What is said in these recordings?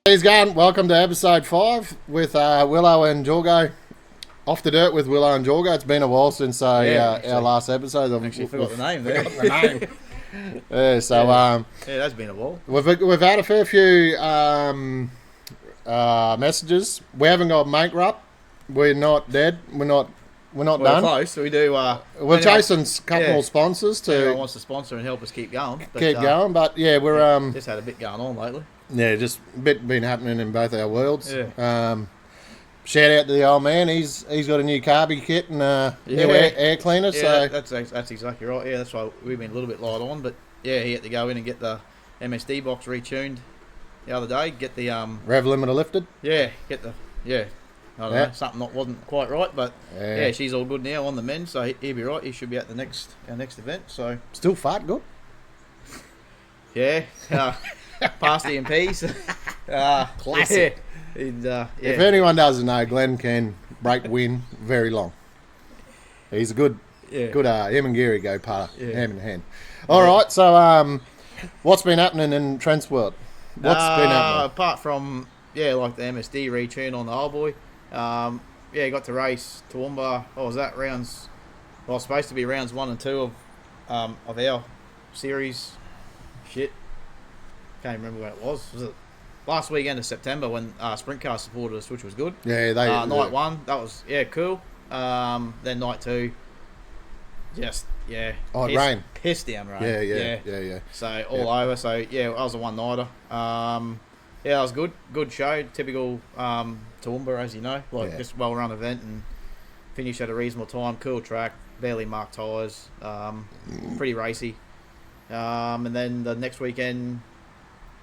He's going. Welcome to episode 5 with Willo and Jorgo. Off the dirt with Willo and Jorgo. It's been a while since our last episode. I actually forgot the name there. The name. Yeah, so that's been a while. We've had a fair few messages. We haven't got MAGGOT. We're not dead. We're not done. Close. So we do. We're chasing a couple more sponsors to anyone wants to sponsor and help us keep going. But yeah, we're just had a bit going on lately. Yeah, just a bit been happening in both our worlds. Yeah. Shout out to the old man. He's got a new carby kit and new air cleaner. Yeah, so that's exactly right. Yeah, that's why we've been a little bit light on. But yeah, he had to go in and get the MSD box retuned the other day. Get the rev limiter lifted. Yeah, get the I don't know, something wasn't quite right, but yeah, she's all good now on the men, so he'll be right. He should be at our next event. So still fart good. Yeah. Pasty and peas. Classic. Yeah. And, If anyone doesn't know, Glenn can break wind very long. He's a good. Him and Gary go hand in hand. All right, so what's been happening in Trent's world? What's been happening? Apart from like the MSD retune on the old boy. Got to race Toowoomba. What was that rounds? Well, supposed to be rounds 1 and 2 of our series. Shit. Can't remember when it was. Was it last weekend of September when Sprint Car supported us, which was good? Yeah, night 1, that was cool. Then night 2, just rain, piss down rain. Yeah. So all over. So I was a one nighter. It was good show. Typical Toowoomba, as you know, just well run event and finished at a reasonable time. Cool track, barely marked tyres, pretty racy. And then the next weekend.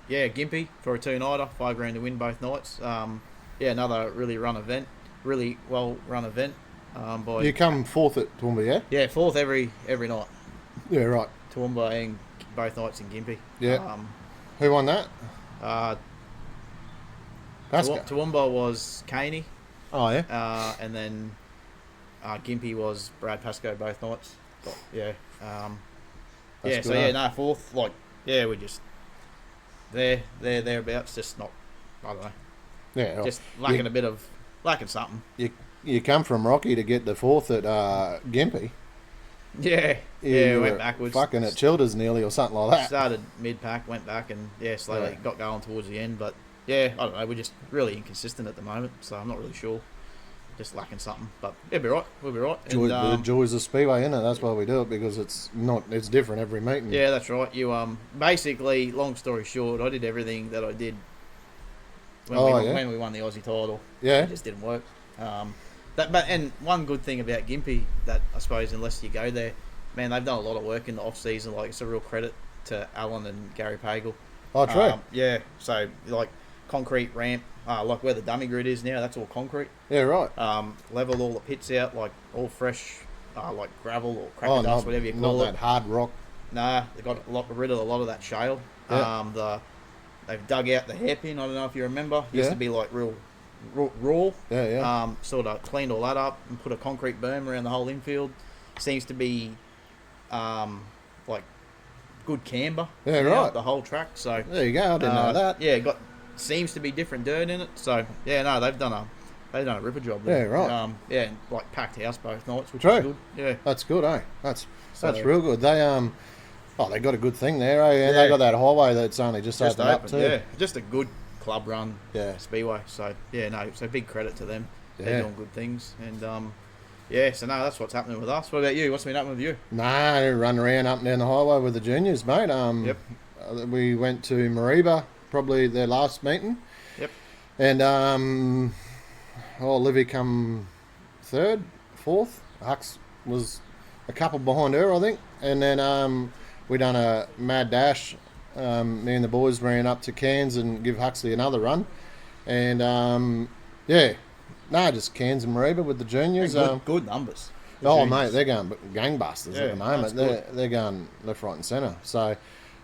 Gympie for a 2-nighter, $5,000 to win both nights. Another really well run event. You come 4th at Toowoomba, yeah? Yeah, 4th every night. Yeah, right. Toowoomba and both nights in Gympie. Yeah. Who won that? Toowoomba was Caney. Oh yeah. And then Gympie was Brad Pascoe both nights. But, That's 4th. We're just. Thereabouts, just not, I don't know. Yeah, just lacking something. You come from Rocky to get the 4th at Gympie. Yeah, we went backwards. Fucking at Childers nearly or something like that. Started mid-pack, went back and slowly got going towards the end. But I don't know, we're just really inconsistent at the moment, so I'm not really sure. Just lacking something, but it'll be right. We'll be right. The joys of Speedway, isn't it? That's why we do it, because it's different every meeting. Yeah, that's right. You basically, long story short, I did everything that I did when we won the Aussie title. Yeah, it just didn't work. And one good thing about Gympie that I suppose, unless you go there, man, they've done a lot of work in the off season. It's a real credit to Alan and Gary Pagel. Oh, true. So concrete ramp. Where the dummy grid is now, that's all concrete. Yeah, right. Leveled all the pits out, all fresh, gravel or cracker dust, whatever you call it. Not that hard rock. Nah, they got rid of a lot of that shale. Yeah. They've dug out the hairpin. I don't know if you remember. It used to be real raw. Yeah. Sort of cleaned all that up and put a concrete berm around the whole infield. Seems to be, good camber. Yeah, right. The whole track. So there you go. I didn't know that. Yeah, seems to be different dirt in it. So they've done a ripper job there. Yeah, right. And packed house both nights, which True. is good. Yeah, that's good, eh? That's real good. They they got a good thing there, eh? And they got that highway that's only just opened up too. Yeah, just a good club run. Yeah, Speedway. So so big credit to them. Yeah. They're doing good things, and so that's what's happening with us. What about you? What's been happening with you? Nah, I run around up and down the highway with the juniors, mate. Yep. We went to Mariba, probably their last meeting. Yep. And Livy come 3rd, 4th. Hux was a couple behind her, I think. And then we done a mad dash. Me and the boys ran up to Cairns and give Huxley another run. And just Cairns and Mariba with the juniors. Good numbers. Mate, they're going gangbusters at the moment. They're going left, right, and centre. So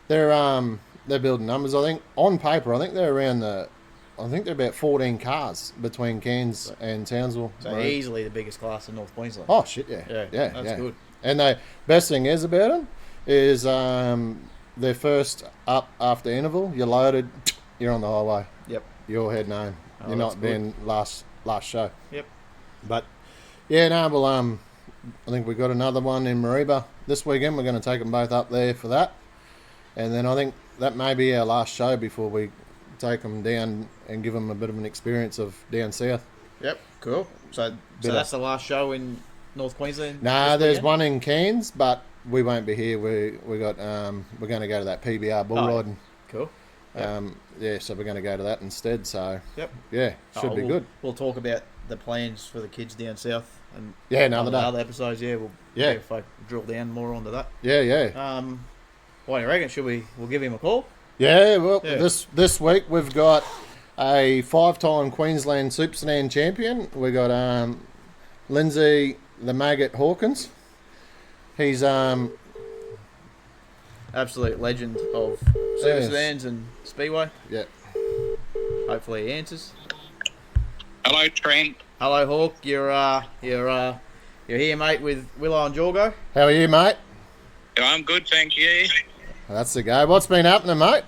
they're building numbers. I think on paper, they're around they're about 14 cars between Cairns and Townsville. So easily the biggest class in North Queensland. Oh shit, yeah. That's good. And the best thing is about them is they're first up after interval. You're loaded. You're on the highway. Yep. You're heading home. Oh, You're that's not being last show. Yep. But yeah, no, well, I think we got another one in Mariba this weekend. We're going to take them both up there for that, and then I think that may be our last show before we take them down and give them a bit of an experience of down south. Yep. Cool. So that's the last show in North Queensland. Nah, there's one in Cairns, but we won't be here. We got we're going to go to that PBR bull riding. Cool. Yep. Yeah, so we're going to go to that instead. So yep. Yeah, should be good. We'll talk about the plans for the kids down south and another episodes. Yeah, if I drill down more onto that. Yeah. What do you reckon? We'll give him a call? Yeah. Well, this week we've got a 5-time Queensland Super Sedan champion. We got Lindsay the MAGGOT Hawkins. He's absolute legend of Super Sedans and Speedway. Yeah. Hopefully he answers. Hello, Trent. Hello, Hawk. You're here, mate, with Willo and Jorgo. How are you, mate? I'm good, thank you. That's the go. What's been happening, mate?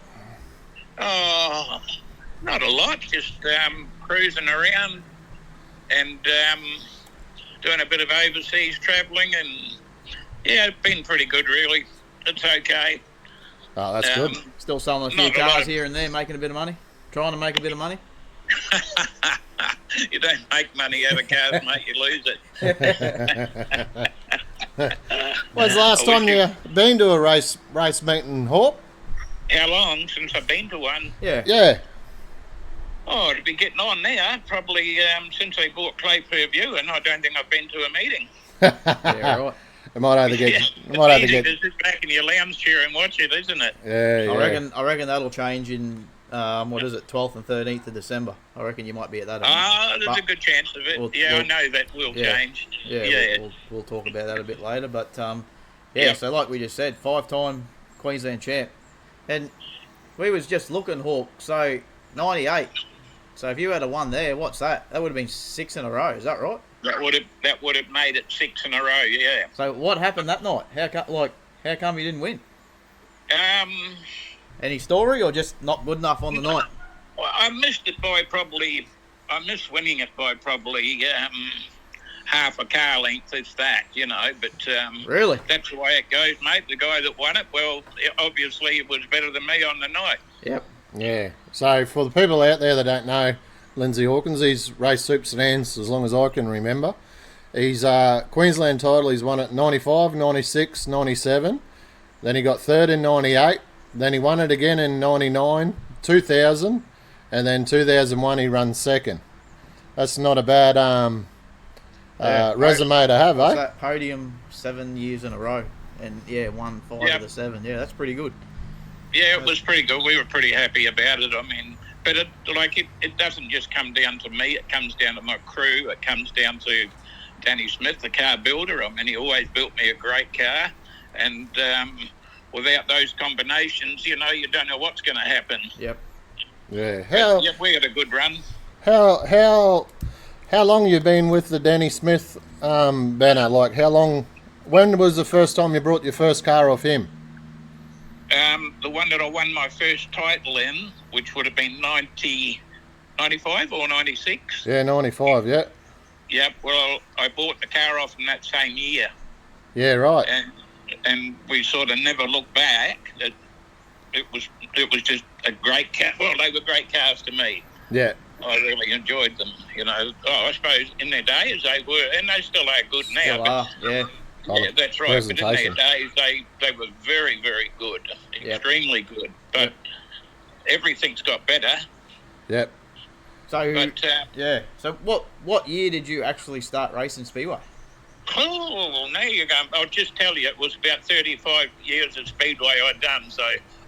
Oh, not a lot. Just cruising around and doing a bit of overseas travelling, and yeah, it's been pretty good, really. It's okay. Oh, that's good. Still selling a few cars here and there, making a bit of money. Trying to make a bit of money. You don't make money out of cars, mate. You lose it. When's the last time you been to a race meeting, Hawk? How long since I've been to one? Yeah. Oh, it'll be getting on now. Probably since they bought Clay per View, and I don't think I've been to a meeting. Yeah, right. It might have to get. To sit back in your lounge chair and watch it, isn't it? Yeah. I reckon that'll change in 12th and 13th of December. I reckon you might be at that. There's a good chance of it. I know that will change. Yeah. We'll talk about that a bit later. But so like we just said, 5-time Queensland champ, and we was just looking, Hawk. So 98. So if you had a one there, what's that? That would have been 6 in a row. Is that right? That would have made it 6 in a row. Yeah. So what happened that night? How come you didn't win? Any story, or just not good enough on the night? Well, I missed winning it by probably half a car length, if that, but really, that's the way it goes, mate. The guy that won it, well, obviously it was better than me on the night. Yep. Yeah. So for the people out there that don't know Lindsay Hawkins, he's raced Super Sedans as long as I can remember. He's Queensland title, he's won it 95, 96, 97. Then he got third in 98. Then he won it again in 99, 2000, and then 2001 he runs second. That's not a bad resume to have, eh? That podium 7 years in a row, and won 5 of the 7. Yeah, that's pretty good. Yeah, it was pretty good. We were pretty happy about it. I mean, but it doesn't just come down to me. It comes down to my crew. It comes down to Danny Smith, the car builder. I mean, he always built me a great car, and without those combinations, you don't know what's going to happen. Yep. Yeah. We had a good run. How long you been with the Danny Smith banner? Like, how long? When was the first time you brought your first car off him? The one that I won my first title in, which would have been 95 or 96. Yeah, 95. Yeah. Yep. Well, I bought the car off him that same year. Yeah. Right. And we sort of never looked back. It was just a great car. Well, they were great cars to me. Yeah. I really enjoyed them. I suppose in their days they were, and they still are good now. Still are, yeah. Yeah, that's right. But in their days they were very, very good, extremely good. But everything's got better. Yep. So So what year did you actually start racing Speedway? Oh, now you're going. I'll just tell you, it was about 35 years of Speedway I'd done, so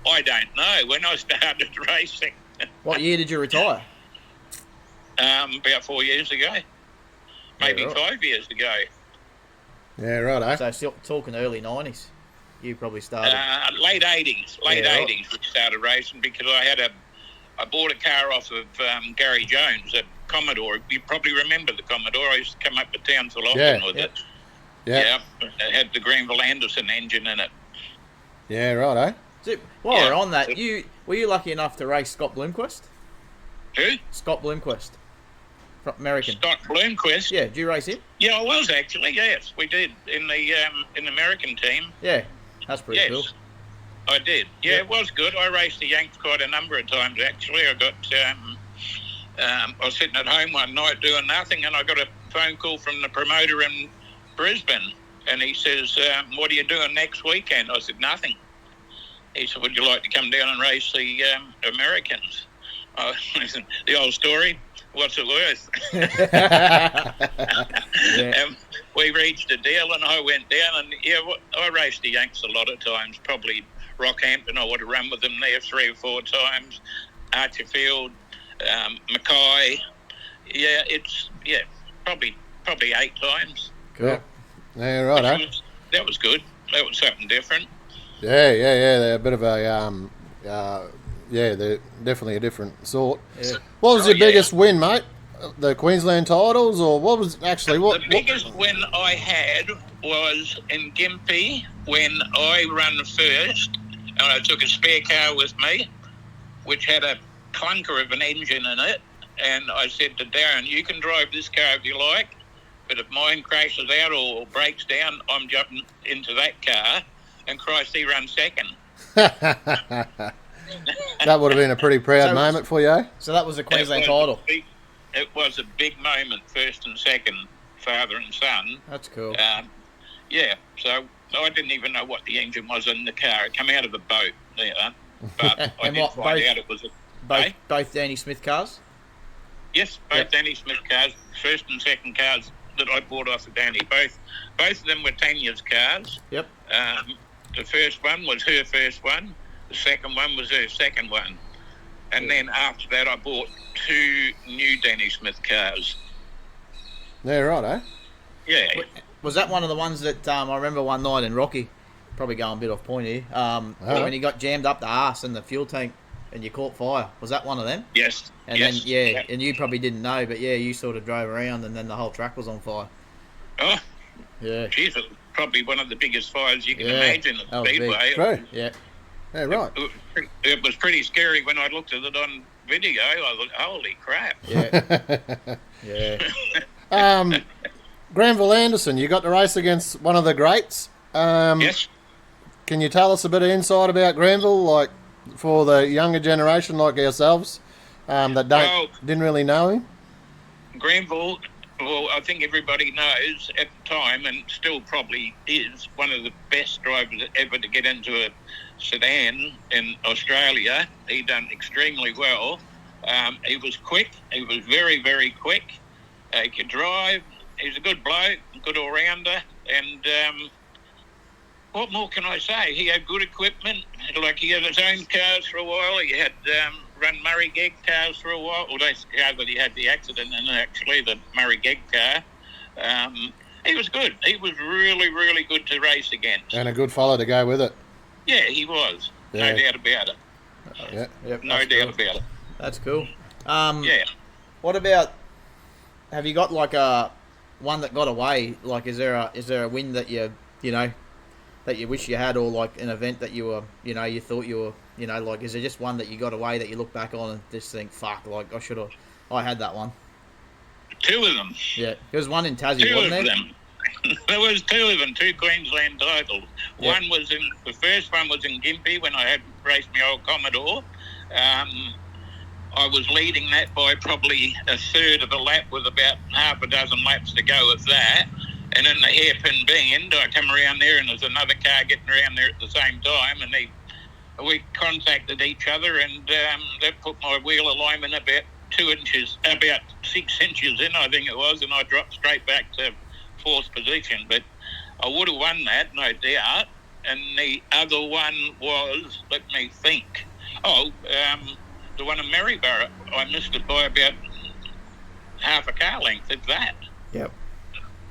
I don't know when I started racing. What year did you retire? About 4 years ago. Maybe 5 years ago. Yeah, right, eh? So still talking early 90s. You probably started... late 80s. Late 80s we started racing, because I bought a car off of Gary Jones, a Commodore. You probably remember the Commodore. I used to come up to town so often with it. Yeah. It had the Greenville Anderson engine in it. Yeah, right, eh? So, while we're on that, were you lucky enough to race Scott Bloomquist? Who? Scott Bloomquist. From American. Scott Bloomquist. Yeah, did you race him? Yeah, I was actually. Yes, we did in the American team. Yeah, that's pretty cool. I did. Yeah, it was good. I raced the Yanks quite a number of times actually. I got. I was sitting at home one night doing nothing, and I got a phone call from the promoter in Brisbane, and he says, "What are you doing next weekend?" I said, "Nothing." He said, "Would you like to come down and race the Americans?" The old story. What's it worth? We reached a deal, and I went down, and I raced the Yanks a lot of times. Probably Rockhampton, I would have run with them there 3 or 4 times. Archerfield, Mackay. Probably 8 times. Cool. Yeah, right. That was good. That was something different. Yeah. They're a bit of a they're definitely a different sort. Yeah. What was your biggest win, mate? The Queensland titles, or what was actually what? The biggest win I had was in Gympie when I ran first, and I took a spare car with me, which had a clunker of an engine in it, and I said to Darren, "You can drive this car if you like, but if mine crashes out or breaks down, I'm jumping into that car." And Christ, he ran second. That would have been a pretty proud moment for you, eh? So that was a Queensland title. It was a big moment, first and second, father and son. That's cool. So I didn't even know what the engine was in the car. It came out of a boat there, but I did find out it was both Danny Smith cars? Yes, both Danny Smith cars, first and second cars that I bought off of Danny. Both of them were Tanya's cars. Yep. The first one was her first one. The second one was her second one. And then after that, I bought 2 new Danny Smith cars. Yeah, right, eh? Yeah. Was that one of the ones that I remember one night in Rocky, probably going a bit off point here, when you got jammed up the arse in the fuel tank and you caught fire? Was that one of them? Yes. And then, and you probably didn't know, but you sort of drove around and then the whole track was on fire. Oh. Yeah. Jeez, it was probably one of the biggest fires you can imagine at Speedway. Right. Yeah. Yeah, right. It was pretty scary when I looked at it on video. I thought, holy crap. Yeah. Yeah. Granville Anderson, you got to race against one of the greats. Yes. Can you tell us a bit of insight about Granville, like for the younger generation like ourselves that didn't really know him? Granville, well, I think everybody knows at the time, and still probably is, one of the best drivers ever to get into a sedan in Australia. He done extremely well. He was quick. He was very, very quick. He could drive. He's a good bloke, good all-rounder. And what more can I say? He had good equipment. Like, he had his own cars for a while. He had run Murray Gegg cars for a while. Well, that's the car that he had the accident in, actually, the Murray Gegg car. He was good. He was really, really good to race against. And a good fellow to go with it. Yeah, he was. Yeah. No doubt about it. No doubt about it. That's cool. Yeah. What about, have you got like a one that got away? Like, is there a win that you wish you had, or like an event that you were, you thought you were, like, is there just one that you got away that you look back on and just think, fuck, like I had that one? 2 of them. Yeah, there was one in Tassie, wasn't there? 2 of them. There was 2 of them, 2 Queensland titles. Yeah. The first one was in Gympie when I had raced my old Commodore. I was leading that by probably a third of a lap with about half a dozen laps to go of that. And in the hairpin bend, I come around there and there's another car getting around there at the same time, and we contacted each other, and that put my wheel alignment about 6 inches in, I think it was, and I dropped straight back to 4th position. But I would have won that, no doubt. And the other one was, let me think, the one in Maryborough. I missed it by about half a car length, if that. Yep.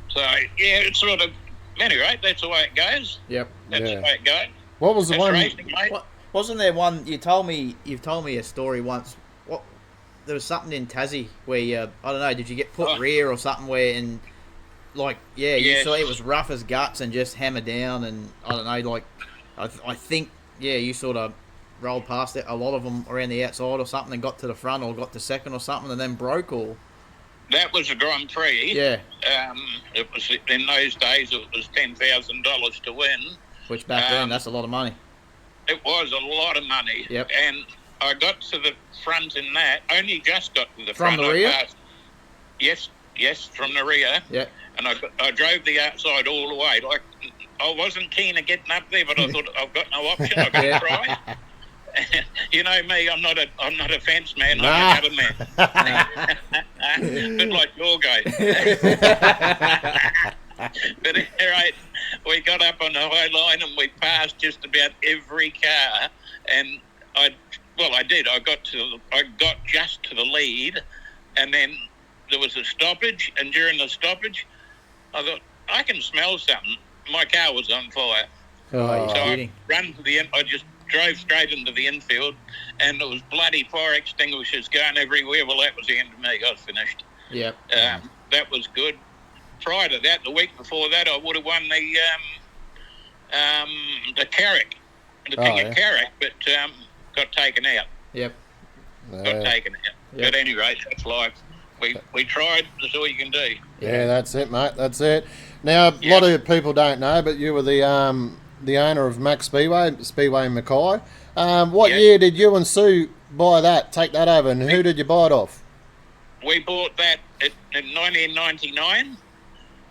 So, yeah, it's sort of, anyway, that's the way it goes. Yep. That's the way it goes. What was the one? Racing, mate. Wasn't there one, you've told me a story once, there was something in Tassie where you, I don't know, did you get put rear or something where, and like, you saw it was rough as guts and just hammered down, and I don't know, like, I think, you sort of rolled past it, a lot of them around the outside or something, and got to the front or got to second or something, and then broke? Or that was a Grand Prix. Yeah. It was in those days. It was $10,000 to win. Which back then, that's a lot of money. It was a lot of money. Yep. And I got to the front in that. Only just got to the front. From the rear? Yes, from the rear. Yeah. And I drove the outside all the way. Like, I wasn't keen of getting up there, but I thought I've got no option. I've got to try. You know me, I'm not a fence man. I'm a gutter man. A bit like Jorgo. But anyway, we got up on the high line and we passed just about every car. And I did. I got just to the lead, and then there was a stoppage. And during the stoppage, I thought, I can smell something. My car was on fire. Oh, so I ran to the end. I just drove straight into the infield, and there was bloody fire extinguishers going everywhere. Well, that was the end of me. I was finished. Yep. That was good. Prior to that, the week before that, I would have won the Carrick, the King of Carrick, but got taken out. Yep. Got taken out. Yep. But anyway, that's life. We tried. That's all you can do. Yeah, that's it, mate. That's it. Now, a lot of people don't know, but you were the owner of Mac Speedway in Mackay. What year did you and Sue buy that, take that over, and who did you buy it off? We bought that in 1999.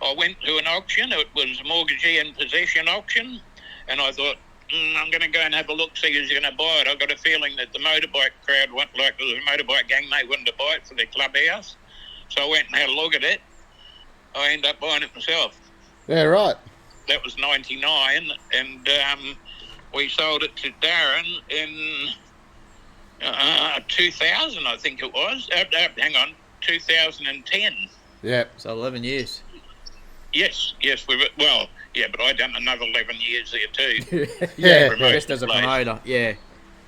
I went to an auction. It was a mortgagee in possession auction, and I thought, I'm going to go and have a look, see who's going to buy it. I got a feeling that the motorbike crowd went, like the motorbike gang, they wanted to buy it for their clubhouse. So I went and had a look at it. I ended up buying it myself. Yeah, right. That was 99, and we sold it to Darren in 2000, I think it was. Hang on, 2010. Yeah. So 11 years. Yes, we were. Well, yeah, but I done another 11 years there too. Just as a promoter. Yeah.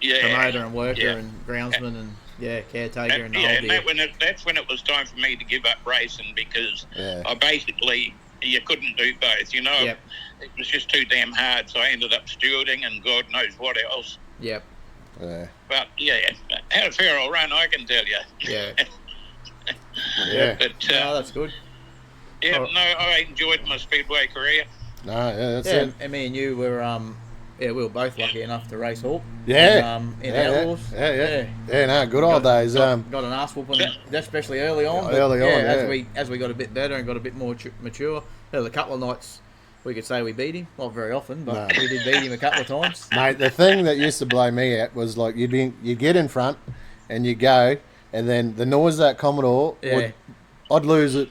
Promoter and worker, yeah, and groundsman and caretaker and the yeah, whole and that's when it was time for me to give up racing, because I basically, you couldn't do both, you know. Yep. It was just too damn hard, so I ended up stewarding and God knows what else. Yep. Yeah. But had a fair old run, I can tell you. Yeah. Yeah. But that's good. Yeah, no, I enjoyed my speedway career. No, that's it. And me and you were we were both lucky enough to race Hawk. Yeah. In Outlaws. Yeah, no, good old days. Got an ass whooping, especially early on. As we got a bit better and got a bit more mature, there was a couple of nights we could say we beat him. Not very often, but we did beat him a couple of times. Mate, the thing that used to blow me out was like you'd get in front and you go, and then the noise that Commodore would, I'd lose it,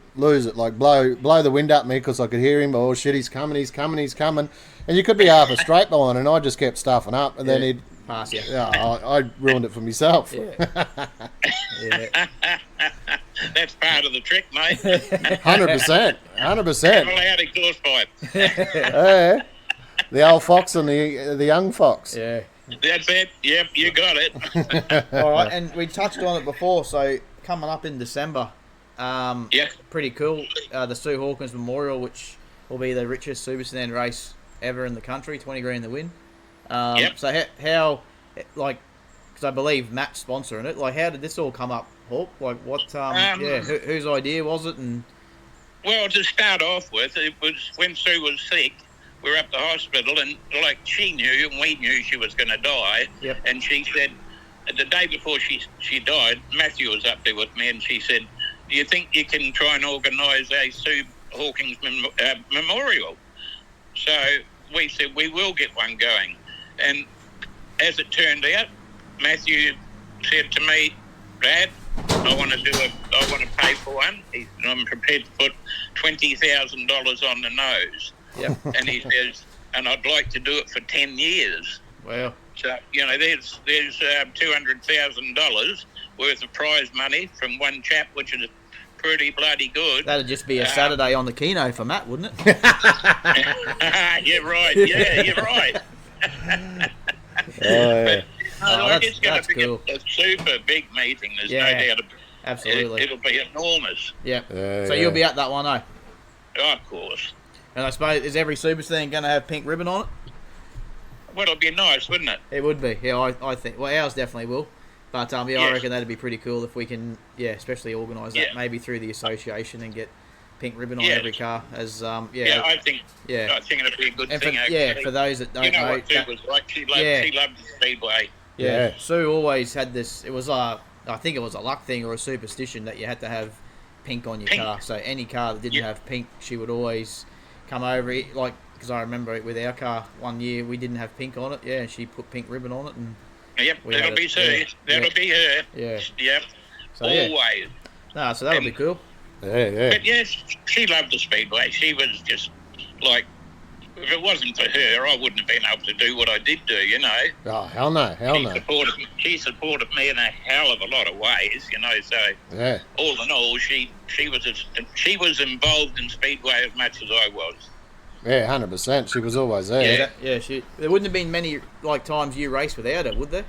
like blow the wind up me because I could hear him. Oh shit, he's coming, and you could be half a straight line, and I just kept stuffing up, and then he'd pass you. Yeah, I ruined it for myself. Yeah. That's part of the trick, mate. 100%. Loud exhaust pipe. Yeah, the old fox and the young fox. Yeah. That's it. Yep, you got it. All right, and we touched on it before. So coming up in December. Pretty cool. The Sue Hawkins Memorial, which will be the richest super sedan race ever in the country, 20 grand to win. So how, like, because I believe Matt's sponsoring it. Like, how did this all come up, Hawk? Like, what? Whose idea was it? And well, to start off with, it was when Sue was sick. We were up the hospital, and like she knew, and we knew she was going to die. Yep. And she said, the day before she died, Matthew was up there with me, and she said, do you think you can try and organise a Sue Hawkins memorial? So we said we will get one going. And as it turned out, Matthew said to me, Dad, I want to pay for one. I'm prepared to put $20,000 on the nose. Yep. And he says, and I'd like to do it for 10 years. Wow. So, there's $200,000 worth of prize money from one chap, which is pretty bloody good. That'd just be a Saturday on the Keno for Matt, wouldn't it? You're right. Yeah, you're right. But, it's going to be a super big meeting. There's no doubt about it. Absolutely. It'll be enormous. Yep. So you'll be at that one, Oh, of course. And I suppose, is every super sedan going to have pink ribbon on it? Well, it'd be nice, wouldn't it? It would be. Yeah, I think. Well, ours definitely will. But I Yes. reckon that'd be pretty cool if we can, especially organise that Yeah. maybe through the association and get pink ribbon on Yes. every car. As Yeah, I think it'd be a good and thing. for, actually. for those that don't you know know, what Sue was like. She loved the Speedway. Yeah. Sue always had this. It was I think it was a luck thing or a superstition that you had to have pink on your Pink. car. So any car that didn't have pink, she would always come over. Like, because I remember with our car one year we didn't have pink on it. Yeah, and she put pink ribbon on it, and Yep, we that'll had be it, Sue. yeah. That'll be her. Yeah. Yep. So, yeah. Always. so that'll be cool. Yeah. But yes, she loved the Speedway. She was just like, if it wasn't for her, I wouldn't have been able to do what I did do, you know. Oh, hell no. She supported me in a hell of a lot of ways, you know. So Yeah. all in all, she was involved in Speedway as much as I was. Yeah, 100%. She was always there. Yeah. There wouldn't have been many times you raced without it, would there?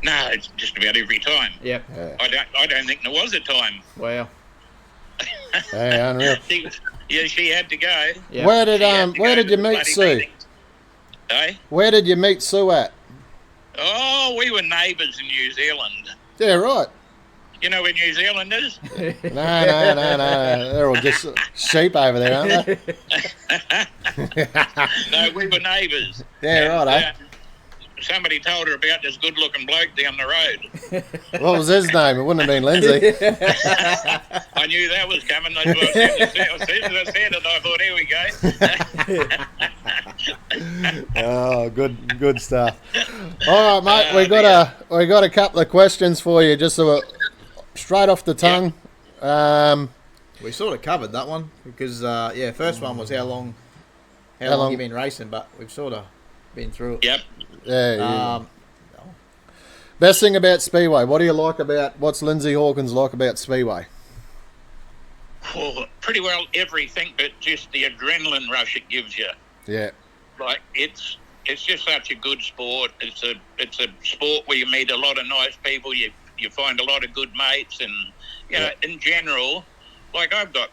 No, it's just about every time. Yep. Yeah. I don't think there was a time. Wow. Yeah, unreal. She had to go. Yep. Where She had to where go did to you the meet bloody Sue? meetings. Eh? Where did you meet Sue at? Oh, we were neighbours in New Zealand. Yeah, right. You know where New Zealand is? No. They're all just sheep over there, aren't they? No, we were neighbours. Yeah, right, eh? Somebody told her about this good-looking bloke down the road. What was his name? It wouldn't have been Lindsay. I knew that was coming. That's what I said it, I thought, here we go. Oh, good stuff. All right, mate. We got a couple of questions for you, just so straight off the tongue. We sort of covered that one because first one was how long you been racing, but we've sort of been through it. Yep. Yeah. Best thing about Speedway. What do you like about? What's Lindsay Hawkins like about Speedway? Well, pretty well everything, but just the adrenaline rush it gives you. Yeah. Like it's just such a good sport. It's a sport where you meet a lot of nice people. You find a lot of good mates, and you know, in general, like I've got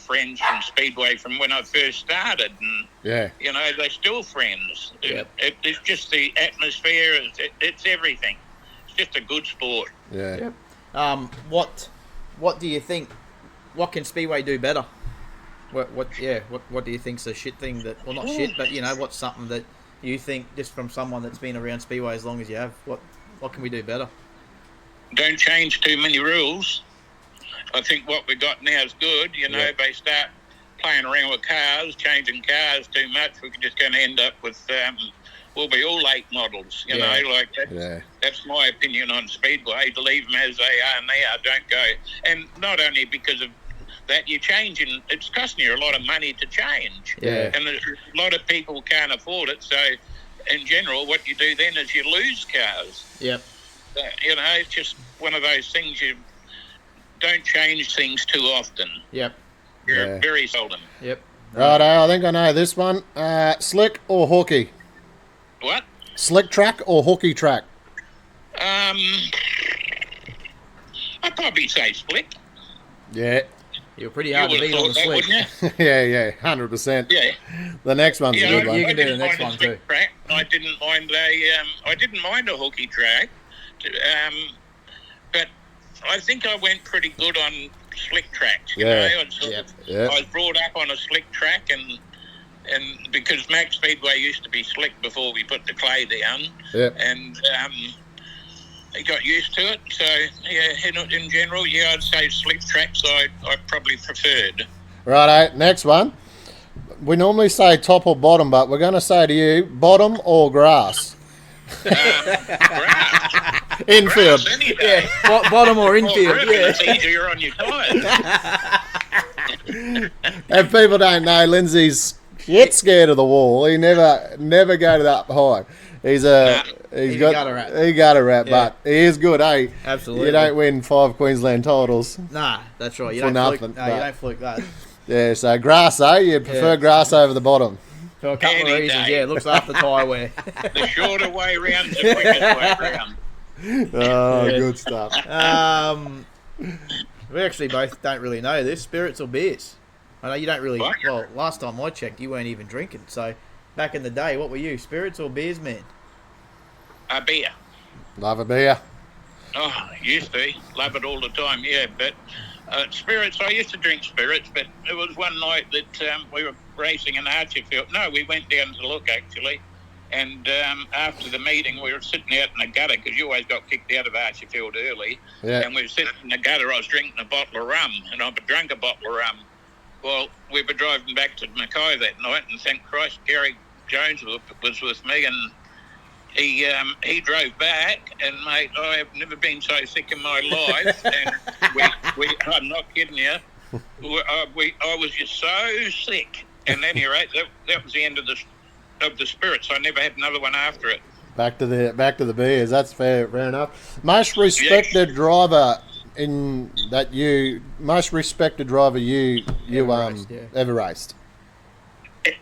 friends from Speedway from when I first started, and you know, they're still friends. Yep. It's just the atmosphere. It's everything. It's just a good sport. Yeah. Yep. What do you think? What can Speedway do better? What do you think's a shit thing that? Well, not shit, but you know, what's something that you think, just from someone that's been around Speedway as long as you have? What can we do better? Don't change too many rules. I think what we got now is good. You know, if they start playing around with cars, changing cars too much, we're just going to end up with, we'll be all late models, you know, like that. That's my opinion on Speedway. To leave them as they are now, don't go. And not only because of that, you're changing, it's costing you a lot of money to change. Yeah. And a lot of people can't afford it. So, in general, what you do then is you lose cars. Yep. You know, it's just one of those things. You don't change things too often. Yep. Very seldom. Yep. Righto, I think I know this one. Slick or hooky? What? Slick track or hooky track? I'd probably say slick. Yeah. You're pretty hard to beat on the that, slick. wouldn't you? Yeah, 100%. Yeah. The next one's a good one. You can do the I didn't next mind a one slick too. Track. I didn't mind a hooky track, but I think I went pretty good on slick tracks. You know, I was brought up on a slick track, and because Max Speedway used to be slick before we put the clay down, and I got used to it. So yeah, in general, I'd say slick tracks I probably preferred. Righto, next one. We normally say top or bottom, but we're going to say to you, bottom or grass? Grass. Infield. Grass any day. Bottom or infield. Well, it's easier on your tyres. If people don't know, Lindsay's shit scared of the wall. He never go to that high. He's got a rat, but he is good, eh? Absolutely. You don't win 5 Queensland titles. Nah, that's right. You For don't nothing, fluke. No, you don't fluke that. Yeah, so grass, eh? You prefer grass over the bottom. For a couple Any of reasons, day. yeah. It looks after tyre wear. The shorter way round's the quickest way round. Oh, good stuff. We actually both don't really know this. Spirits or beers? I know you don't really. What? Well, last time I checked, you weren't even drinking. So, back in the day, what were you, spirits or beers, man? A beer. Love a beer. Oh, used to. Love it all the time, yeah. But spirits, I used to drink spirits, but it was one night that we were racing in Archerfield. No, we went down to look, actually. And after the meeting, we were sitting out in the gutter, because you always got kicked out of Archerfield early. Yeah. And we were sitting in the gutter. I was drinking a bottle of rum, and I'd drunk a bottle of rum. Well, we were driving back to Mackay that night, and thank Christ, Gary Jones was with me, and he drove back, and mate, I have never been so sick in my life. And I'm not kidding you. I was just so sick. And at any rate, that was the end of the spirits. I never had another one after it. Back to the beers. That's fair enough. Most respected driver ever raced.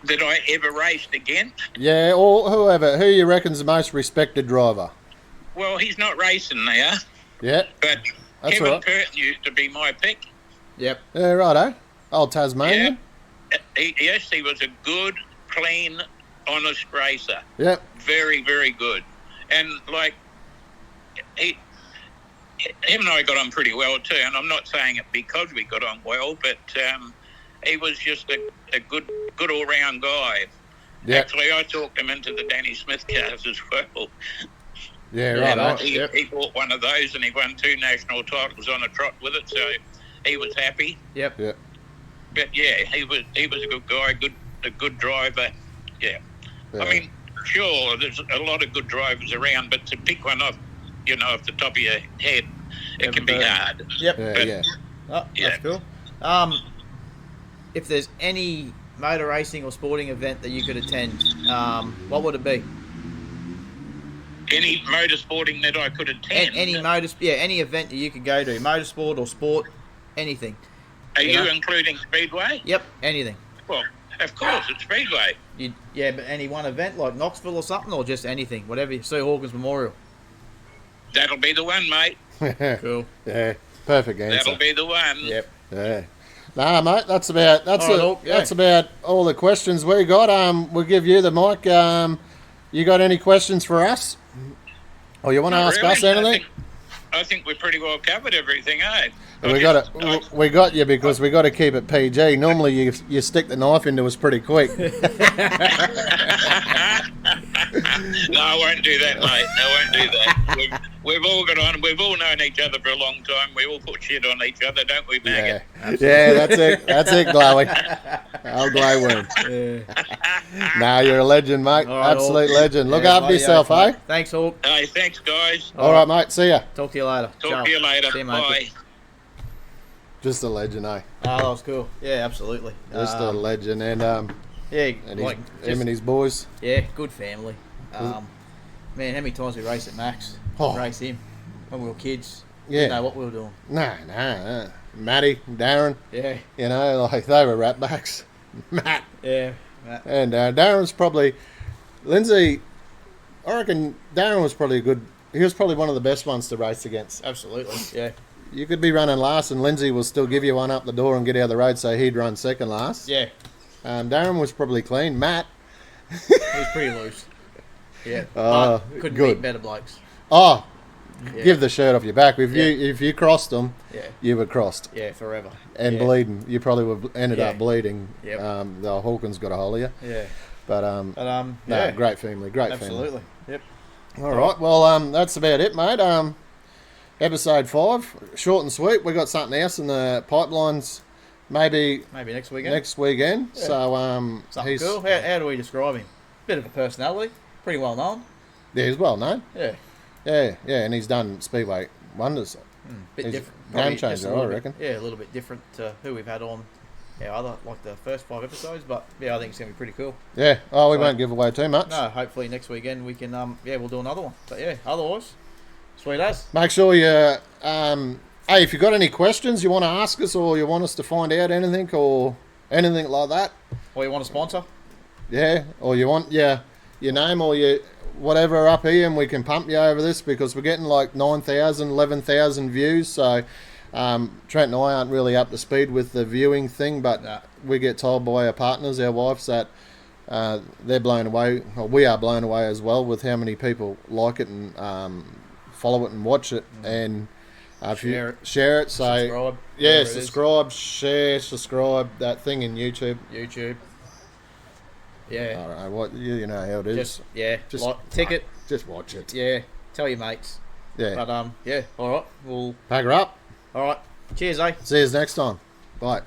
That I ever raced against? Yeah, or who you reckon's the most respected driver? Well, he's not racing now. Yeah. But that's Kevin right. Curtin used to be my pick. Yep. Yeah, righto. Old Tasmanian. Yeah. He was a good, clean, honest racer. Yep. Very, very good. And, like, him and I got on pretty well too, and I'm not saying it because we got on well, but he was just a good all-round guy. Yep. Actually, I talked him into the Danny Smith cars as well. Yeah, Yeah, right. He bought one of those, and he won 2 national titles on a trot with it, so he was happy. Yep. Yep. But yeah, he was a good guy, a good driver. Yeah. Yeah. I mean, sure, there's a lot of good drivers around, but to pick one off, off the top of your head, it can be hard. Yep. Yeah. Oh, Yeah. that's cool. If there's any motor racing or sporting event that you could attend, what would it be? Any motorsporting that I could attend. Any event that you could go to, motorsport or sport, anything. Are you know? including Speedway? Yep, anything. Well, of course, it's Speedway. But any one event like Knoxville or something, or just anything, whatever. Sue Hawkins Memorial. That'll be the one, mate. Cool. Yeah. Perfect answer. That'll be the one. Yep. Yeah. Nah, mate, that's about That's about all the questions we got. We'll give you the mic. You got any questions for us? Or you want to Not ask really. us anything? I think we pretty well covered everything, eh? We got you because we got to keep it PG. Normally, you stick the knife into us pretty quick. No, I won't do that, mate. I won't do that. We've all got on. We've all known each other for a long time. We all put shit on each other, don't we, Maggot? Yeah, that's it. That's it, Glowy. I'll glow with him. Nah, you're a legend, mate. All right, Absolute Hawk. legend. Look Yeah, after yourself, mate. eh? Thanks, Hawk. Hey, thanks, guys. All right, mate. See ya. Talk to you later. Talk to you later. See you, mate. Bye. Just a legend, eh? Oh, that was cool. Yeah, absolutely. Just a legend, and Yeah, him and his boys. Yeah, good family. Man, how many times we raced at Max? Oh. Race him when we were kids. Yeah. We know what we were doing. Nah. Matty, Darren, Yeah. like they were ratbacks. Matt. Yeah. Matt. And Darren's probably, Lindsay, I reckon Darren was probably he was probably one of the best ones to race against. Absolutely. Yeah. You could be running last and Lindsay will still give you one up the door and get out of the road, so he'd run second last. Yeah. Darren was probably clean. Matt. He was pretty loose. Yeah. But couldn't good. beat better blokes. Oh, Yeah. give the shirt off your back. If you crossed them, Yeah. you were crossed. Yeah, forever. And Yeah. bleeding. You probably would have ended up Yeah. bleeding. Yep. The Hawkins got a hold of you. Yeah. But, yeah. no, great family. Great Absolutely. Yep. family. All right. Well, that's about it, mate. Episode 5, short and sweet. We got something else in the pipelines, maybe Next weekend. next weekend. Yeah. So Something cool. How do we describe him? Bit of a personality. Pretty well known. Yeah, he's well known. Yeah. Yeah, and he's done Speedway wonders. Bit He's different. game Probably just changer, a little I bit- reckon. Yeah, a little bit different to who we've had on. Yeah, other like the first 5 episodes, but yeah, I think it's gonna be pretty cool. Yeah. Oh, we So- won't give away too much. No, hopefully next weekend we can we'll do another one. But yeah, otherwise, sweet as. Make sure you, hey, if you got any questions you want to ask us or you want us to find out anything or anything like that, Or you want a sponsor? yeah, or you want your name or your whatever up here and we can pump you over this because we're getting like 9,000, 11,000 views. So Trent and I aren't really up to speed with the viewing thing, but Nah. we get told by our partners, our wives, that they're blown away. Well, we are blown away as well with how many people like it and follow it and watch it. And if you share it, so subscribe. Yeah, subscribe, share, subscribe. That thing in YouTube. Yeah. I don't know what you know how it is. Just ticket. Just watch it. Yeah. Tell your mates. Yeah. But yeah. All right. We'll pack her up. All right. Cheers, eh? See you next time. Bye.